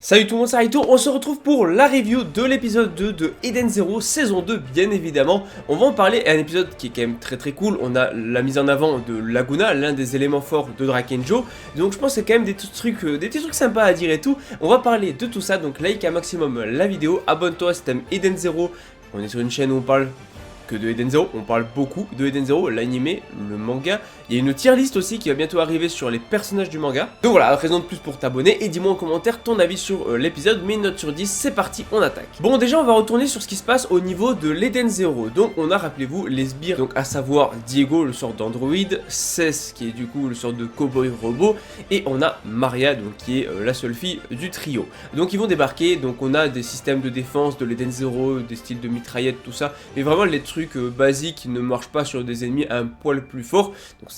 Salut tout le monde, c'est Raito, on se retrouve pour la review de l'épisode 2 de Eden Zero, saison 2 bien évidemment. On va en parler, un épisode qui est quand même très cool, on a la mise en avant de Laguna, l'un des éléments forts de Drakengyo. Donc je pense que c'est quand même des petits trucs sympas à dire et tout. On va parler de tout ça, donc like un maximum la vidéo, abonne-toi si t'aimes Eden Zero. On est sur une chaîne où on parle que de Eden Zero, on parle beaucoup de Eden Zero, l'animé, le manga. Il y a une tier list aussi qui va bientôt arriver sur les personnages du manga. Donc voilà, raison de plus pour t'abonner et dis-moi en commentaire ton avis sur l'épisode, mets une note sur 10, c'est parti, on attaque. Bon déjà on va retourner sur ce qui se passe au niveau de l'Eden Zero. Donc on a, rappelez-vous, les sbires, donc à savoir Diego, le sort d'androïde, Cess qui est du coup le sort de cowboy robot, et on a Maria, donc qui est la seule fille du trio. Donc ils vont débarquer, donc on a des systèmes de défense de l'Eden Zero, des styles de mitraillettes, tout ça, mais vraiment les trucs basiques qui ne marchent pas sur des ennemis un poil plus forts. Donc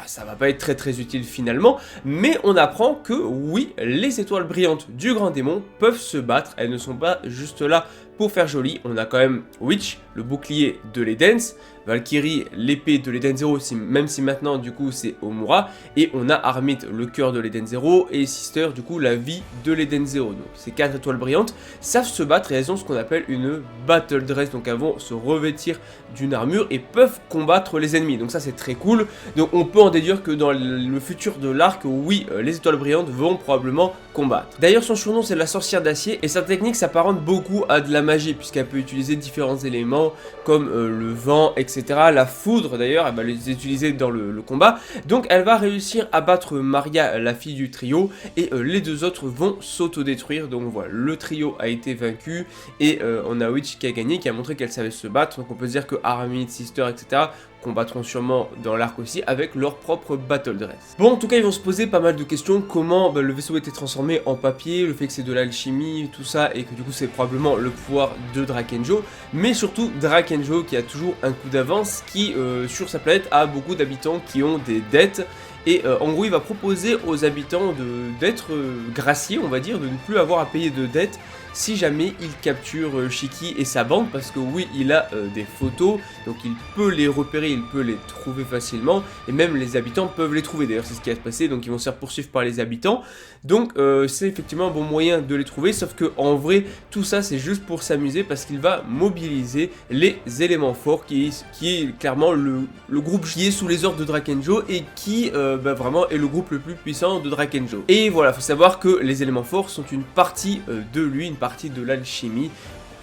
ça va pas être très utile finalement, mais on apprend que oui, les étoiles brillantes du grand démon peuvent se battre, elles ne sont pas juste là pour faire joli. On a quand même Witch, le bouclier de l'Edens, Valkyrie, l'épée de l'Eden Zero, même si maintenant du coup c'est Omura, et on a Armit, le cœur de l'Eden Zero, et Sister, du coup la vie de l'Eden Zero. Donc ces 4 étoiles brillantes savent se battre et elles ont ce qu'on appelle une battle dress, donc elles vont se revêtir d'une armure et peuvent combattre les ennemis. Donc ça c'est très cool, donc on peut en déduire que dans le futur de l'arc, oui, les étoiles brillantes vont probablement combattre. D'ailleurs son surnom c'est la sorcière d'acier, et sa technique s'apparente beaucoup à de la magie, puisqu'elle peut utiliser différents éléments comme le vent, etc. La foudre d'ailleurs, elle va les utiliser dans le combat. Donc elle va réussir à battre Maria, la fille du trio, et les deux autres vont s'autodétruire. Donc voilà, le trio a été vaincu, et on a Witch qui a gagné, qui a montré qu'elle savait se battre. Donc on peut se dire que Armit, Sister, etc. combattront sûrement dans l'arc aussi avec leur propre battle dress. Bon, en tout cas, ils vont se poser pas mal de questions. Comment le vaisseau a été transformé en papier, le fait que c'est de l'alchimie, tout ça, et que du coup c'est probablement le pouvoir de Drakengyo, mais surtout Drakengyo qui a toujours un coup d'avance, qui sur sa planète a beaucoup d'habitants qui ont des dettes. Et en gros, il va proposer aux habitants d'être graciés, on va dire, de ne plus avoir à payer de dettes si jamais il capture Shiki et sa bande, parce que oui, il a des photos, donc il peut les repérer, il peut les trouver facilement, et même les habitants peuvent les trouver. D'ailleurs, c'est ce qui va se passer, donc ils vont se faire poursuivre par les habitants. Donc c'est effectivement un bon moyen de les trouver, sauf que en vrai, tout ça c'est juste pour s'amuser, parce qu'il va mobiliser les éléments forts, qui est clairement le groupe qui est sous les ordres de Drakengyo, et qui vraiment est le groupe le plus puissant de Drakengyo. Et voilà, faut savoir que les éléments forts sont une partie de lui, une partie de l'alchimie.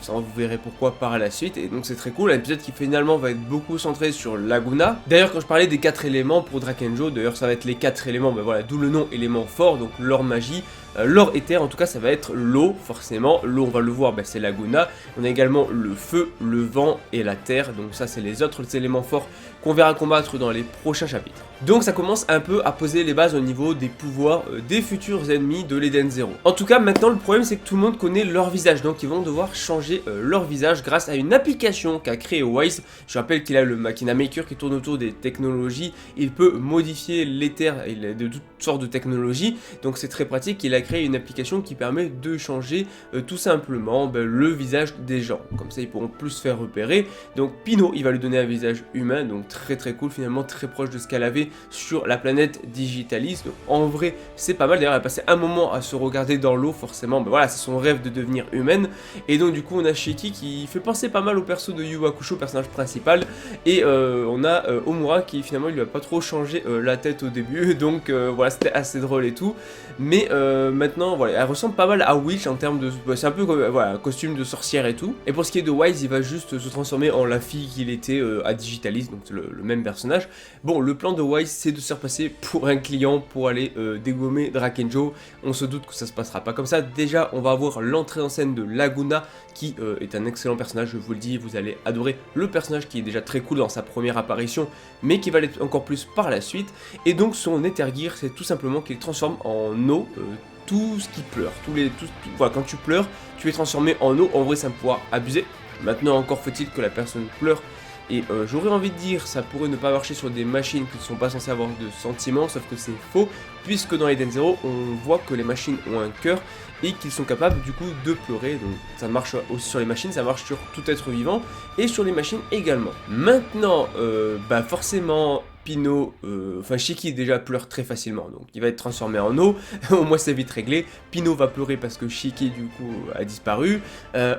Ça, vous verrez pourquoi par la suite, et donc c'est très cool, un épisode qui finalement va être beaucoup centré sur Laguna. D'ailleurs, quand je parlais des 4 éléments pour Drakengyo, d'ailleurs ça va être les 4 éléments, voilà, d'où le nom élément fort, donc l'or magie, l'or éther, en tout cas ça va être l'eau, forcément. L'eau, on va le voir, c'est Laguna. On a également le feu, le vent et la terre, donc ça c'est les autres éléments forts qu'on verra combattre dans les prochains chapitres. Donc ça commence un peu à poser les bases au niveau des pouvoirs des futurs ennemis de l'Eden Zero. En tout cas, maintenant le problème c'est que tout le monde connaît leur visage, donc ils vont devoir changer leur visage grâce à une application qu'a créé Wise. Je rappelle qu'il a le Machina Maker qui tourne autour des technologies, il peut modifier l'éther de toutes sortes de technologies, donc c'est très pratique. Il a créé une application qui permet de changer tout simplement le visage des gens, comme ça ils pourront plus se faire repérer. Donc Pino, il va lui donner un visage humain, donc très cool, finalement très proche de ce qu'elle avait sur la planète Digitalis. Donc en vrai c'est pas mal, d'ailleurs elle a passé un moment à se regarder dans l'eau, forcément voilà, c'est son rêve de devenir humaine. Et donc du coup on a Shiki qui fait penser pas mal au perso de Yu Hakusho, personnage principal, et on a Omura qui finalement il lui a pas trop changé la tête au début, donc voilà, c'était assez drôle et tout, mais maintenant voilà, elle ressemble pas mal à Witch en termes de, c'est un peu voilà, costume de sorcière et tout. Et pour ce qui est de Wise, il va juste se transformer en la fille qu'il était à Digitalis, donc le même personnage. Bon, le plan de Wise c'est de se repasser pour un client pour aller dégommer Drakengyo. On se doute que ça se passera pas comme ça. Déjà on va avoir l'entrée en scène de Laguna qui est un excellent personnage, je vous le dis, vous allez adorer le personnage qui est déjà très cool dans sa première apparition, mais qui va l'être encore plus par la suite. Et donc son Ether Gear, c'est tout simplement qu'il transforme en eau tout ce qui pleure, voilà, quand tu pleures, tu es transformé en eau. En vrai c'est un pouvoir abusé. Maintenant encore faut-il que la personne pleure. Et j'aurais envie de dire, ça pourrait ne pas marcher sur des machines qui ne sont pas censées avoir de sentiments, sauf que c'est faux, puisque dans Eden Zero, on voit que les machines ont un cœur et qu'ils sont capables du coup de pleurer. Donc ça marche aussi sur les machines, ça marche sur tout être vivant et sur les machines également. Maintenant, forcément, Pino, enfin Shiki déjà pleure très facilement, donc il va être transformé en eau, au moins c'est vite réglé. Pino va pleurer parce que Shiki du coup a disparu.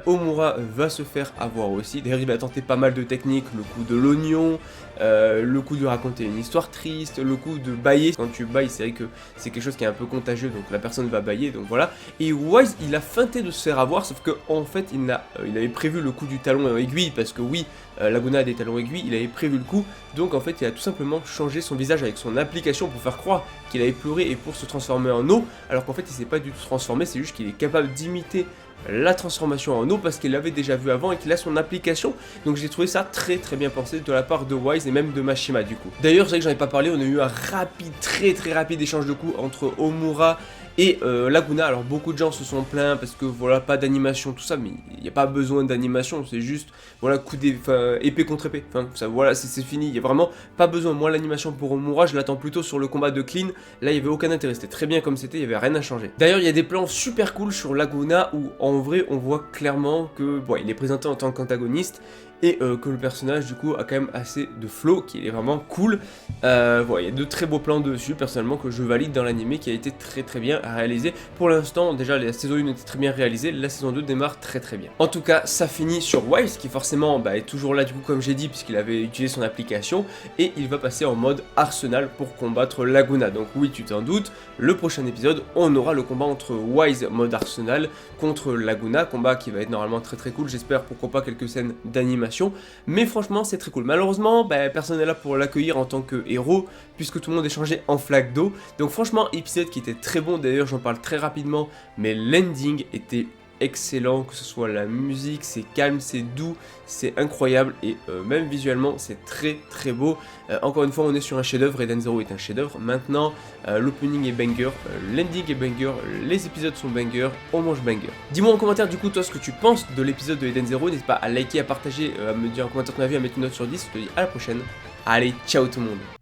Omura va se faire avoir aussi, d'ailleurs il va tenter pas mal de techniques, le coup de l'oignon, le coup de raconter une histoire triste, le coup de bailler. Quand tu bailles, c'est vrai que c'est quelque chose qui est un peu contagieux, donc la personne va bailler, donc voilà. Et Wise, il a feinté de se faire avoir, sauf que en fait, il avait prévu le coup du talon aiguille, parce que oui, Laguna a des talons aiguilles, il avait prévu le coup, donc en fait, il a tout simplement changé son visage avec son application pour faire croire qu'il avait pleuré et pour se transformer en eau, alors qu'en fait, il s'est pas du tout transformé, c'est juste qu'il est capable d'imiter la transformation en eau parce qu'il l'avait déjà vu avant et qu'il a son application. Donc j'ai trouvé ça très bien pensé de la part de Wise et même de Mashima du coup. D'ailleurs c'est vrai que j'en ai pas parlé, on a eu un rapide, très rapide échange de coups entre Omura et Laguna. Alors beaucoup de gens se sont plaints parce que voilà, pas d'animation, tout ça, mais il n'y a pas besoin d'animation, c'est juste voilà, coup épée contre épée, enfin ça, voilà, c'est fini, il n'y a vraiment pas besoin. Moi l'animation pour Omura, je l'attends plutôt sur le combat de Clean, là il n'y avait aucun intérêt, c'était très bien comme c'était, il n'y avait rien à changer. D'ailleurs il y a des plans super cool sur Laguna où en vrai on voit clairement que bon, il est présenté en tant qu'antagoniste et que le personnage du coup a quand même assez de flow qui est vraiment cool. Voilà, il y a de très beaux plans dessus personnellement que je valide dans l'anime qui a été très bien réalisé. Pour l'instant déjà la saison 1 était très bien réalisée, la saison 2 démarre très bien. En tout cas ça finit sur Wise qui forcément est toujours là du coup comme j'ai dit puisqu'il avait utilisé son application et il va passer en mode Arsenal pour combattre Laguna. Donc oui tu t'en doutes, le prochain épisode on aura le combat entre Wise mode Arsenal contre Laguna, combat qui va être normalement très cool, j'espère pourquoi pas quelques scènes d'animation. Mais franchement c'est très cool. Malheureusement personne n'est là pour l'accueillir en tant que héros puisque tout le monde est changé en flaque d'eau. Donc franchement épisode qui était très bon, d'ailleurs j'en parle très rapidement, mais l'ending était excellent, que ce soit la musique, c'est calme, c'est doux, c'est incroyable et même visuellement c'est très beau. Encore une fois on est sur un chef-d'œuvre, Eden Zero est un chef-d'œuvre. Maintenant l'opening est banger, l'ending est banger, les épisodes sont banger, on mange banger. Dis-moi en commentaire du coup toi ce que tu penses de l'épisode de Eden Zero, n'hésite pas à liker, à partager, à me dire en commentaire ton avis, à mettre une note sur 10, je te dis à la prochaine. Allez, ciao tout le monde.